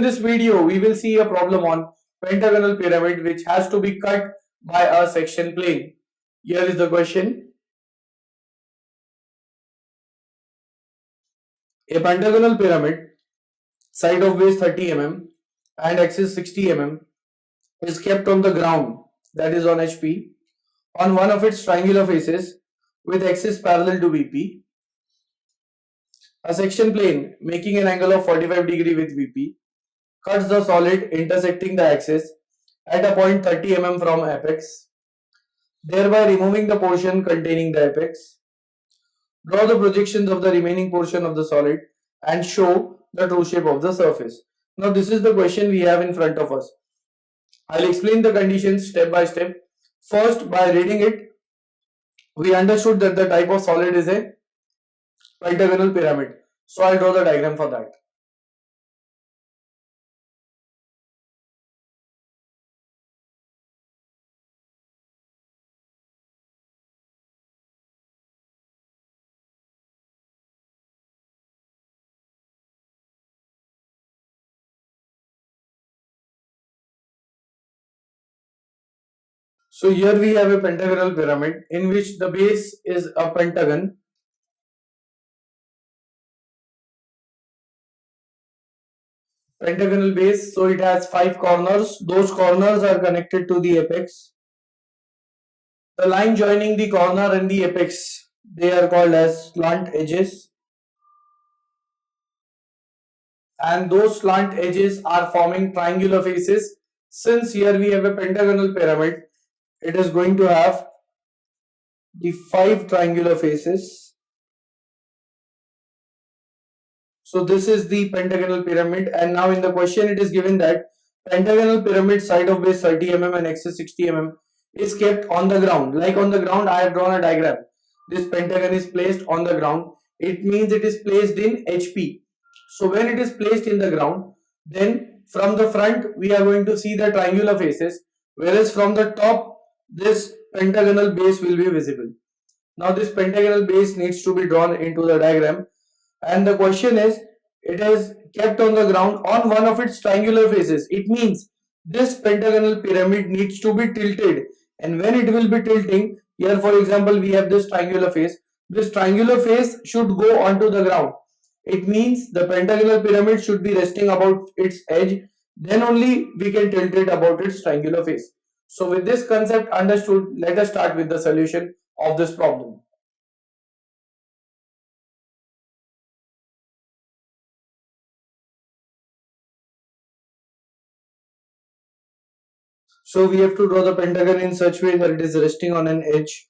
this video, we will see a problem on pentagonal pyramid which has to be cut by a section plane. Here is the question. A pentagonal pyramid, side of base 30 mm and axis 60 mm is kept on the ground, that is on HP, on one of its triangular faces with axis parallel to VP. A section plane making an angle of 45 degree with VP cuts the solid intersecting the axis at a point 30 mm from apex, thereby removing the portion containing the apex. Draw the projections of the remaining portion of the solid and show the true shape of the surface. Now this is the question we have in front of us. I'll explain the conditions step by step. First, by reading it, we understood that the type of solid is a pentagonal pyramid. So I'll draw the diagram for that. So here we have a pentagonal pyramid in which the base is a pentagon. Pentagonal base, so it has 5 corners. Those corners are connected to the apex. The line joining the corner and the apex, they are called as slant edges. And those slant edges are forming triangular faces. Since here we have a pentagonal pyramid, it is going to have the 5 triangular faces. So this is the pentagonal pyramid, and now in the question it is given that pentagonal pyramid side of base 30 mm and axis 60 mm is kept on the ground. Like on the ground, I have drawn a diagram. This pentagon is placed on the ground. It means it is placed in HP. So when it is placed in the ground, then from the front we are going to see the triangular faces, whereas from the top this pentagonal base will be visible. Now this pentagonal base needs to be drawn into the diagram, and the question is, it is kept on the ground on one of its triangular faces. It means this pentagonal pyramid needs to be tilted, and when it will be tilting, here for example we have this triangular face. This triangular face should go onto the ground. It means the pentagonal pyramid should be resting about its edge, then only we can tilt it about its triangular face. So with this concept understood, let us start with the solution of this problem. So we have to draw the pentagon in such way that it is resting on an edge.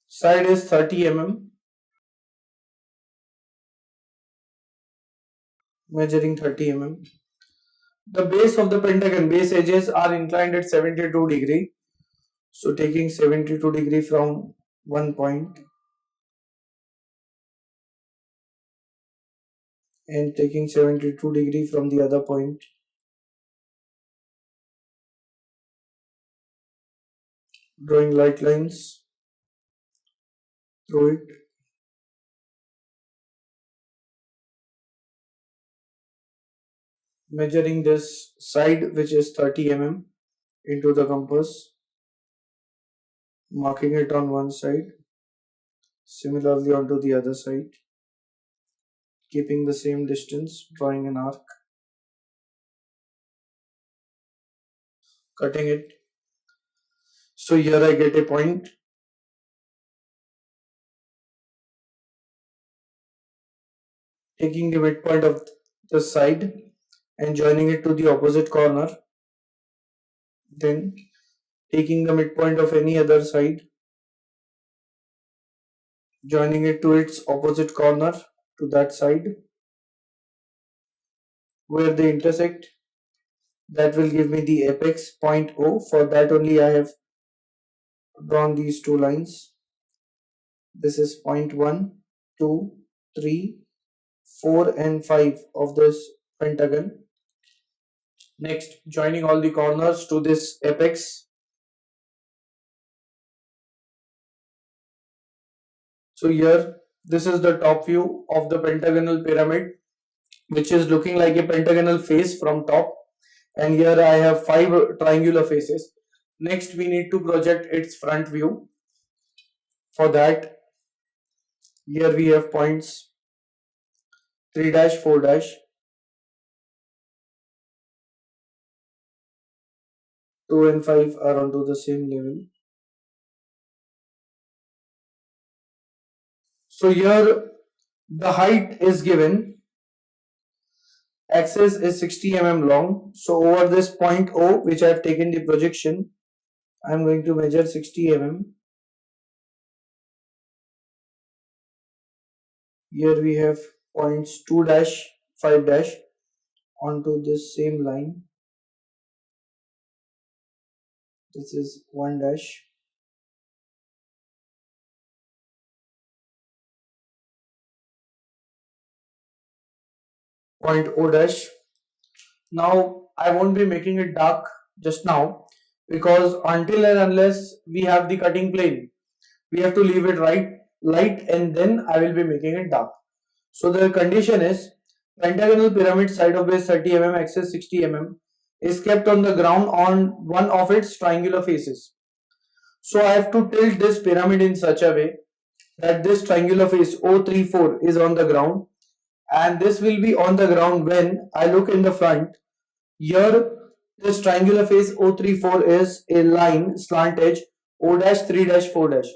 Side is 30 mm. Measuring 30 mm. The base of the pentagon, base edges are inclined at 72 degree. So taking 72 degree from one point and taking 72 degree from the other point. Drawing light lines through it. Measuring this side which is 30 mm into the compass. Marking it on one side. Similarly onto the other side. Keeping the same distance, drawing an arc. Cutting it. So here I get a point. Taking the midpoint of the side and joining it to the opposite corner. Then taking the midpoint of any other side, joining it to its opposite corner to that side where they intersect. That will give me the apex point O. For that only I have drawn these two lines. This is point 1, 2, 3, 4 and 5 of this pentagon. Next, joining all the corners to this apex. So here This is the top view of the pentagonal pyramid, which is looking like a pentagonal face from top. And here I have 5 triangular faces. Next, we need to project its front view. For that, here we have points 3 dash, 4 dash, 2 and 5 are onto the same level. So here the height is given, axis is 60 mm long. So over this point O, which I have taken the projection, I am going to measure 60 mm. Here we have points 2 dash, 5 dash onto this same line. This is 1 dash. Point O dash. Now I won't be making it dark just now, because until and unless we have the cutting plane, we have to leave it light, and then I will be making it dark. So the condition is pentagonal pyramid side of base 30 mm, axis 60 mm is kept on the ground on one of its triangular faces. So I have to tilt this pyramid in such a way that this triangular face O34 is on the ground, and this will be on the ground when I look in the front. Here this triangular face O34 is a line slant edge O dash 3 dash 4 dash.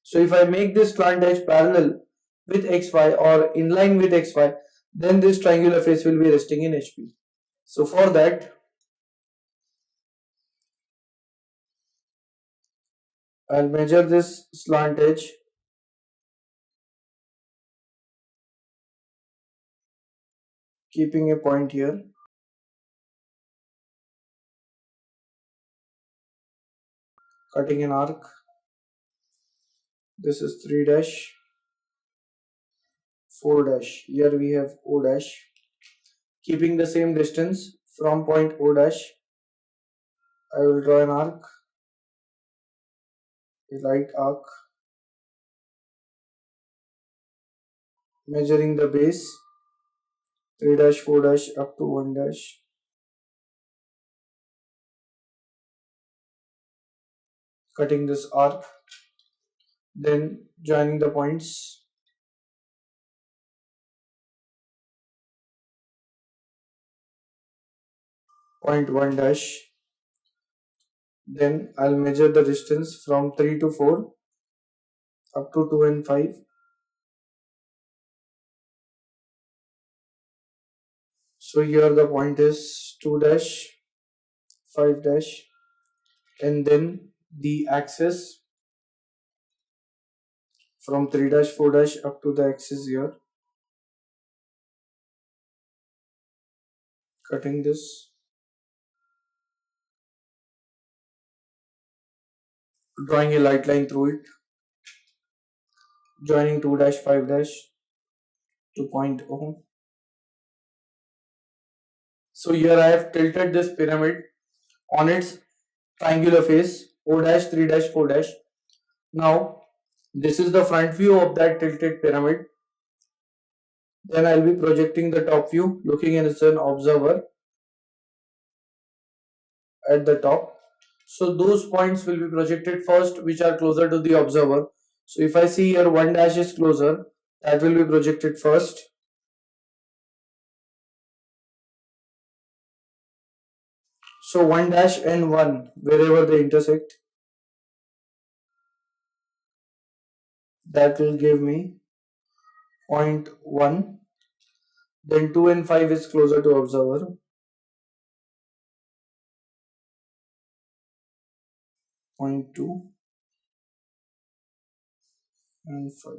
So if I make this slant edge parallel with XY or in line with XY, then this triangular face will be resting in HP. So for that, I'll measure this slant edge, keeping a point here, cutting an arc. This is 3 dash, 4 dash. Here we have O dash. Keeping the same distance from point O dash, I will draw an arc, a light arc, measuring the base 3 dash, 4 dash up to 1 dash. Cutting this arc, then joining the points. Point 1 dash. Then I'll measure the distance from 3 to 4 up to 2 and 5. So here the point is 2 dash, 5 dash, and then the axis from 3 dash, 4 dash up to the axis here. Cutting this, drawing a light line through it, joining 2 dash, 5 dash to point O. So here I have tilted this pyramid on its triangular face O dash, 3 dash, 4 dash. Now this is the front view of that tilted pyramid. Then I'll be projecting the top view, looking as an observer at the top. So those points will be projected first which are closer to the observer. So if I see here 1 dash is closer, that will be projected first. So 1 dash and 1, wherever they intersect, that will give me point 1. Then 2 and 5 is closer to observer. Point 2 and 5.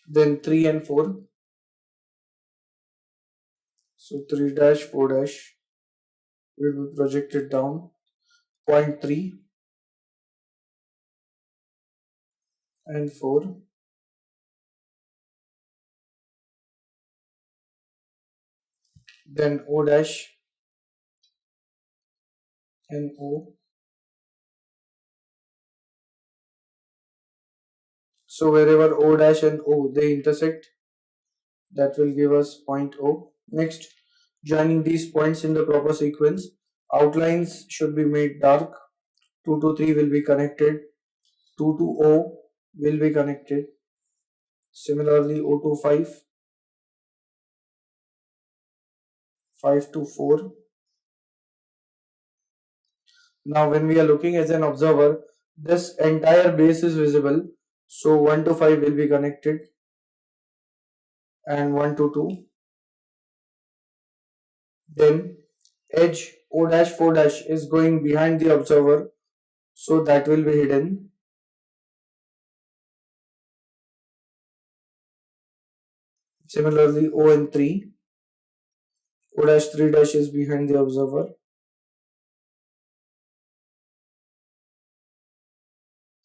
Then 3 and 4. So 3 dash, 4 dash will be projected down. Point 3 and 4. Then O dash and O. So wherever O dash and O they intersect, that will give us point O. Next, joining these points in the proper sequence, outlines should be made dark. 2 to 3 will be connected, 2 to O will be connected, similarly O to 5, 5 to 4. Now when we are looking as an observer, this entire base is visible, so 1 to 5 will be connected and 1 to 2. Then edge O dash 4 dash is going behind the observer, so that will be hidden. Similarly O and 3, O dash 3 dash is behind the observer.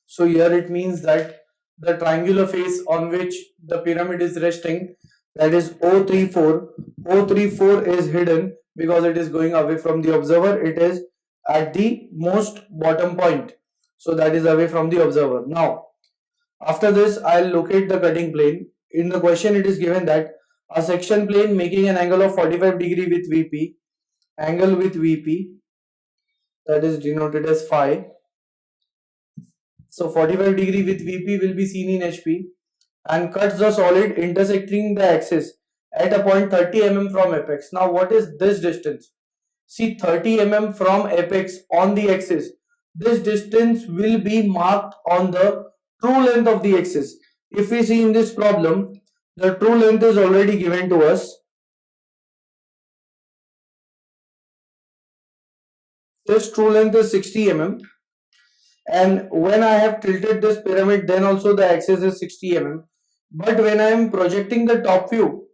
So here it means that the triangular face on which the pyramid is resting, that is O34, O34 is hidden because it is going away from the observer. It is at the most bottom point, so that is away from the observer. Now after this, I'll locate the cutting plane. In the question it is given that a section plane making an angle of 45 degree with VP, angle with VP, that is denoted as phi. So 45 degree with VP will be seen in HP and cuts the solid intersecting the axis at a point 30 mm from apex. Now what is this distance? See, 30 mm from apex on the axis. This distance will be marked on the true length of the axis. If we see in this problem, the true length is already given to us. This true length is 60 mm. And when I have tilted this pyramid, then also the axis is 60 mm. But when I am projecting the top view,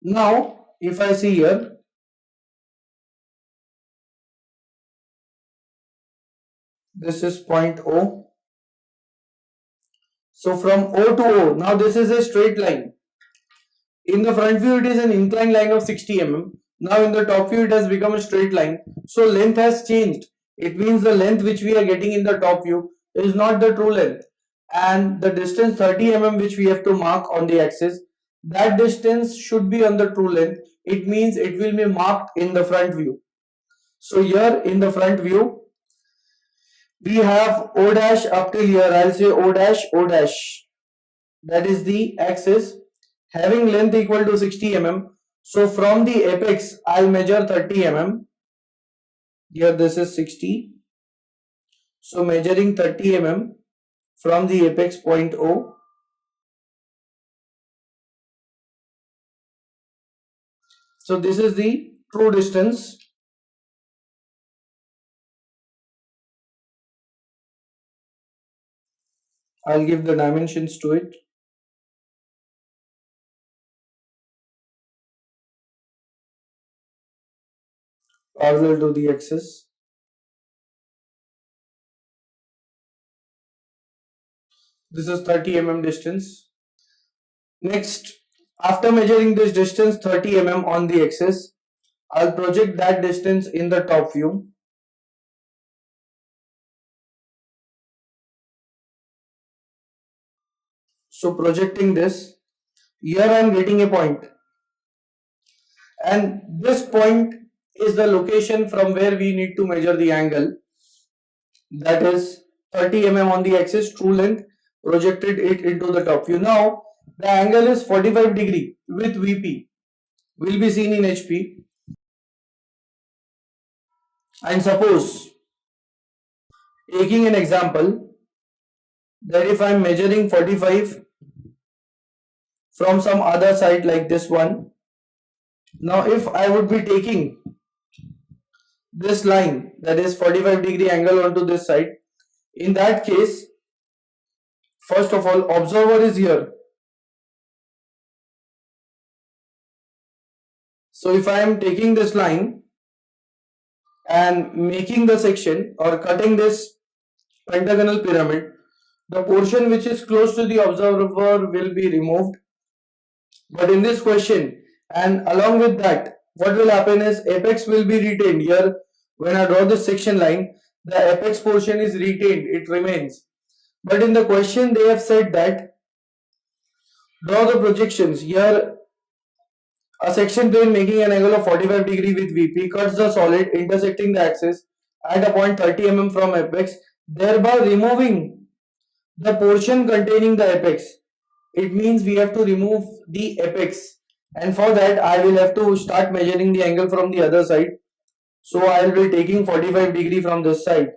now if I see here, this is point O. So from O to O, now this is a straight line. In the front view, it is an inclined line of 60 mm. Now in the top view, it has become a straight line. So length has changed. It means the length which we are getting in the top view is not the true length. And the distance 30 mm which we have to mark on the axis, that distance should be on the true length. It means it will be marked in the front view. So here in the front view, we have O dash up till here. I'll say O dash, O dash. That is the axis having length equal to 60 mm. So from the apex, I'll measure 30 mm. Here this is 60. So measuring 30 mm from the apex point O. So this is the true distance. I'll give the dimensions to it. Parallel to the axis. This is 30 mm distance. Next, after measuring this distance 30 mm on the axis, I'll project that distance in the top view. So projecting this, here I am getting a point. And this point is the location from where we need to measure the angle. That is 30 mm on the axis, true length, projected it into the top view. Now, the angle is 45 degree with VP, will be seen in HP. And suppose, taking an example, that if I am measuring 45 from some other side like this one, now if I would be taking this line, that is 45 degree angle onto this side, in that case, first of all, observer is here. So if I am taking this line and making the section or cutting this pentagonal pyramid, the portion which is close to the observer will be removed. But in this question, and along with that, what will happen is apex will be retained. Here, when I draw this section line, the apex portion is retained, it remains. But in the question, they have said that Draw the projections. Here, a section plane making an angle of 45 degree with VP cuts the solid intersecting the axis at a point 30 mm from apex, thereby removing the portion containing the apex. It means we have to remove the apex, and for that I will have to start measuring the angle from the other side. So I will be taking 45 degree from this side.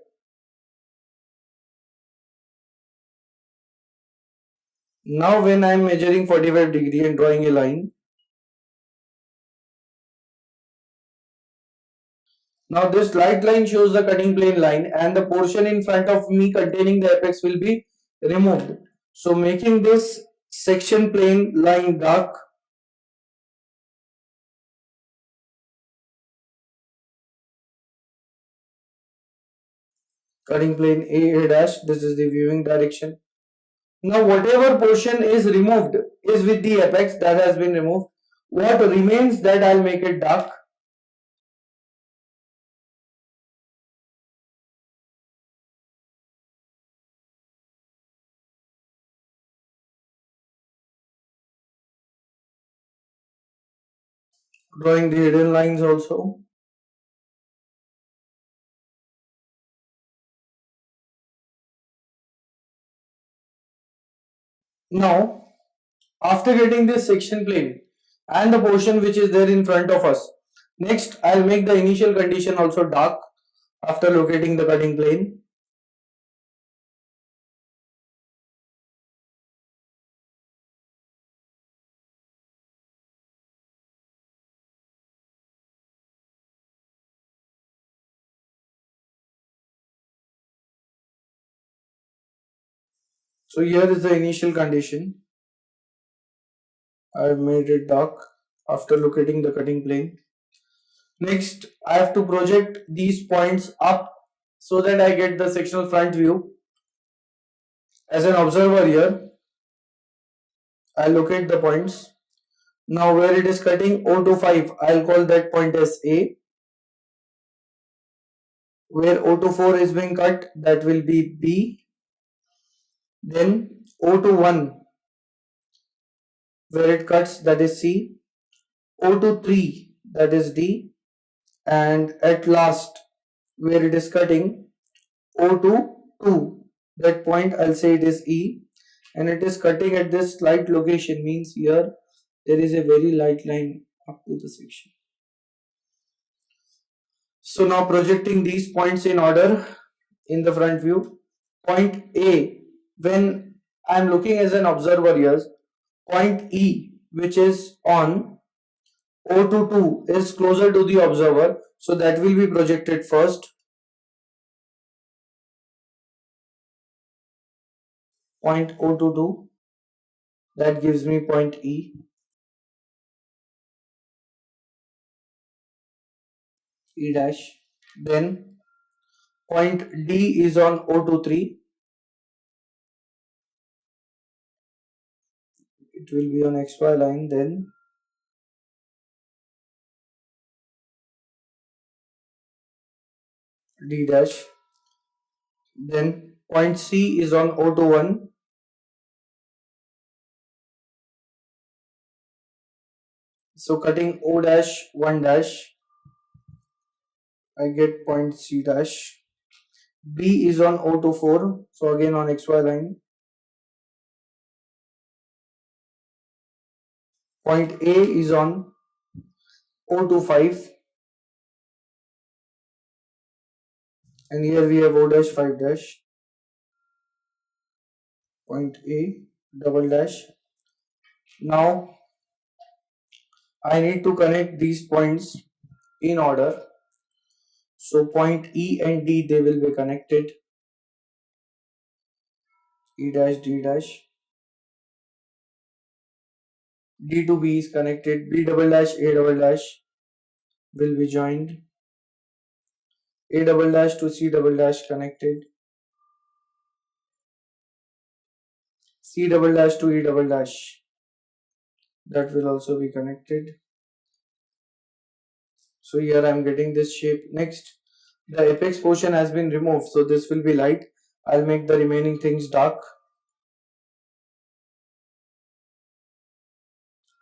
Now when I am measuring 45 degree and drawing a line, now this light line shows the cutting plane line and the portion in front of me containing the apex will be removed. So making this section plane line dark, cutting plane A dash, this is the viewing direction. Now whatever portion is removed is with the apex that has been removed. What remains, that I'll make it dark. Drawing the hidden lines also. Now after getting this section plane and the portion which is there in front of us, next I'll make the initial condition also dark after locating the cutting plane. So here is the initial condition. I've made it dark after locating the cutting plane. Next, I have to project these points up so that I get the sectional front view. As an observer here, I locate the points. Now where it is cutting O25, I'll call that point as A. Where O24 is being cut, that will be B. Then O21, where it cuts, that is C. O23, that is D. And at last, where it is cutting, O22, that point I'll say it is E, and it is cutting at this light location, means here there is a very light line up to the section. So now projecting these points in order in the front view. Point A, when I am looking as an observer here, point E, which is on O22, is closer to the observer, so that will be projected first. Point O22, that gives me point E. E dash. Then point D is on O23. It will be on XY line. Then D dash. Then point C is on O21. So cutting O dash 1 dash, I get point C dash. B is on O24, so again on XY line. Point A is on O25, and here we have O dash 5 dash. Point A double dash. Now I need to connect these points in order. So point E and D, they will be connected. E dash D dash. D to B is connected. B double dash A double dash will be joined. A double dash to C double dash connected. C double dash to E double dash, that will also be connected. So here I am getting this shape. Next, the apex portion has been removed, so this will be light. I'll make the remaining things dark.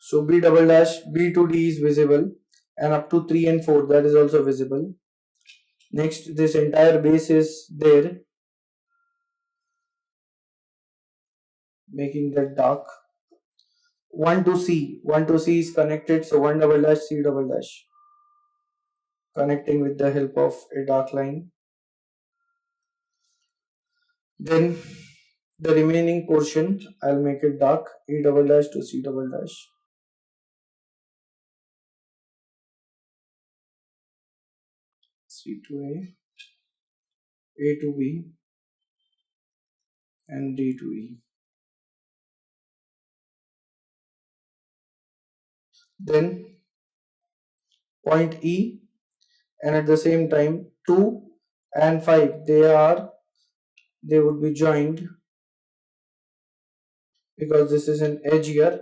So B double dash, B to D is visible, and up to 3 and 4 that is also visible. Next, this entire base is there, making that dark. 1 to C, 1 to C is connected, so 1 double dash, C double dash, connecting with the help of a dark line. Then the remaining portion, I'll make it dark, E double dash to C double dash. C to A to B, and D to E. Then point E, and at the same time 2 and 5 they would be joined because this is an edge here.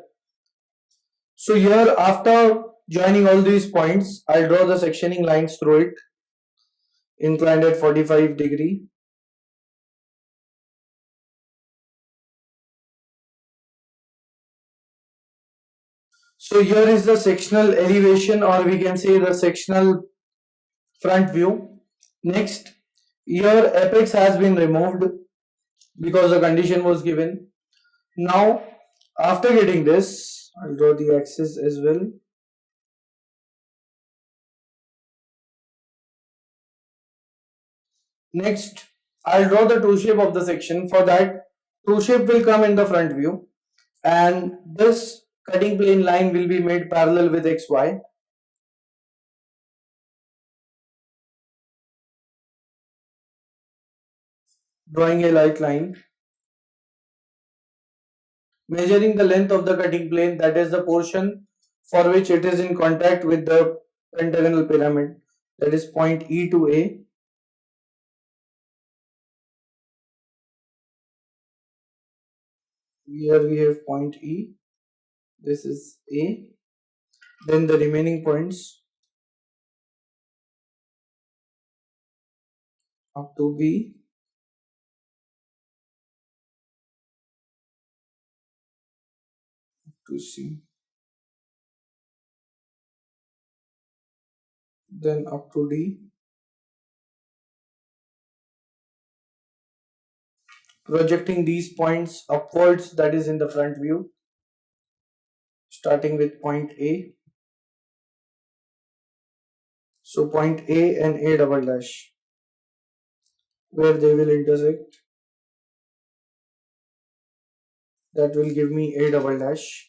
So here, after joining all these points, I'll draw the sectioning lines through it, inclined at 45 degree. So here is the sectional elevation, or we can say the sectional front view. Next, here apex has been removed because the condition was given. Now, after getting this, I'll draw the axis as well. Next, I'll draw the true shape of the section. For that, true shape will come in the front view, and this cutting plane line will be made parallel with XY. Drawing a light line, measuring the length of the cutting plane, that is the portion for which it is in contact with the pentagonal pyramid, that is point E to A. Here we have point E, this is A, then the remaining points up to B, to C, then up to D, projecting these points upwards, that is in the front view, starting with point A. So point A and A double dash, where they will intersect, that will give me A double dash.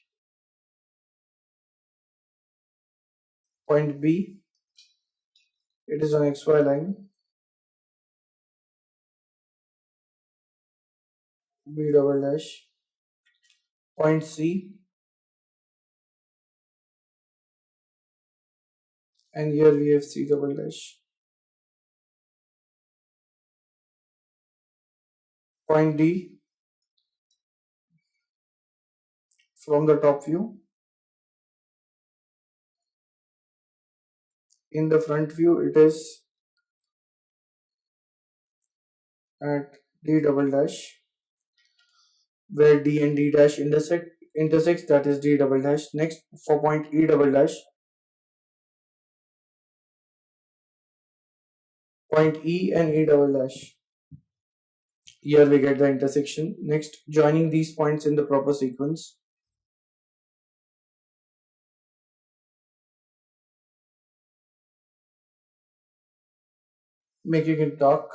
Point B, it is on XY line, B double dash. Point C, and here we have C double dash. Point D, from the top view. In the front view, it is at D double dash, where D and D dash intersects, that is D double dash. Next, for point E double dash, point E and E double dash. Here we get the intersection. Next, joining these points in the proper sequence. Making it dark.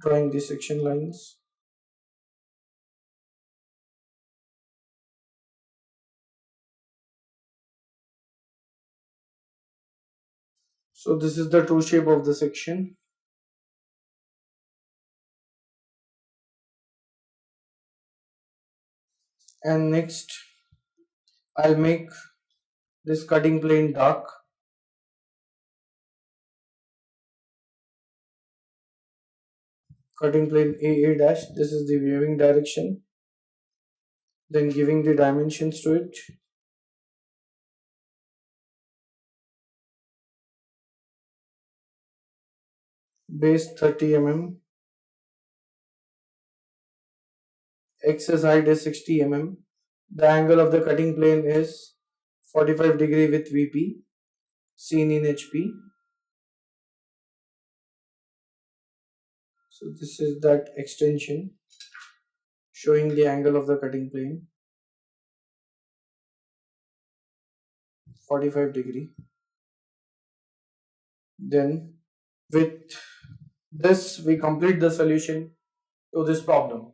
Drawing the section lines. So this is the true shape of the section. And next, I'll make this cutting plane dark. Cutting plane AA dash, this is the viewing direction. Then giving the dimensions to it. base 30 mm, axis height is 60 mm, the angle of the cutting plane is 45 degree with VP seen in HP. So this is that extension showing the angle of the cutting plane 45 degree. Then with this we complete the solution to this problem.